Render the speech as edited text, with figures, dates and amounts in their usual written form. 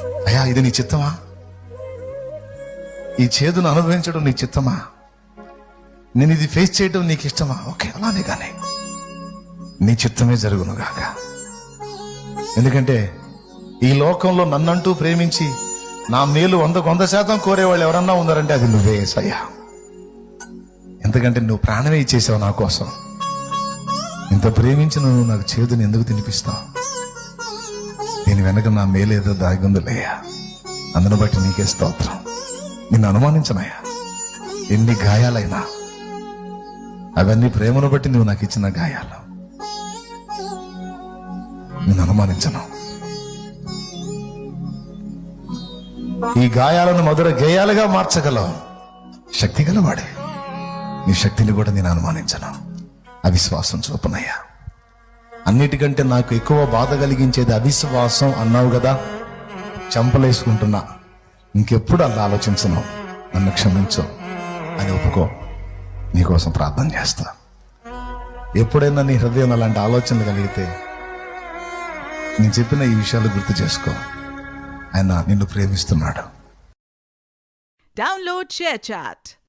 అయ్యా ఇది నీ చిత్తమా, ఈ చేదును అనుభవించడం నీ చిత్తమా, నేను ఇది ఫేస్ చేయడం నీకు ఇష్టమా? ఓకే, అలానే కానీ నీ చిత్తమే జరుగును గాక. ఎందుకంటే ఈ లోకంలో నన్నంటూ ప్రేమించి నా మేలు 100% కోరేవాళ్ళు ఎవరన్నా ఉన్నారంటే అది నువ్వే యేసయ్యా. ఎందుకంటే నువ్వు ప్రాణమే ఇచ్చేసావు నా కోసం. ఇంత ప్రేమించి నువ్వు నాకు చేదుని ఎందుకు తినిపిస్తావు? దీని వెనక నా మేలేదో దాగుందిలేయా. అందును బట్టి నీకే స్తోత్రం. నిన్ను అనుమానించనయ్యా. ఎన్ని గాయాలైనా అవన్నీ ప్రేమను బట్టి నువ్వు నాకు ఇచ్చిన గాయాలు. నిన్ను అనుమానించను. ఈ గాయాలను మధుర గేయాలుగా మార్చగలవు శక్తి గలవాడే. నీ శక్తిని కూడా నేను అనుమానించను. అవిశ్వాసం చూపనయ్యా. అన్నిటికంటే నాకు ఎక్కువ బాధ కలిగించేది అవిశ్వాసం అన్నావు కదా. చంపలేసుకుంటున్నా, ఇంకెప్పుడు అలా ఆలోచించను. నన్ను క్షమించు అని ఒప్పుకో. నీకోసం ప్రార్థన చేస్తా. ఎప్పుడైనా నీ హృదయం అలాంటి ఆలోచనలు కలిగితే నేను చెప్పిన ఈ విషయాలు గుర్తు చేసుకో. ఆయన నిన్ను ప్రేమిస్తున్నాడు. Download ShareChat.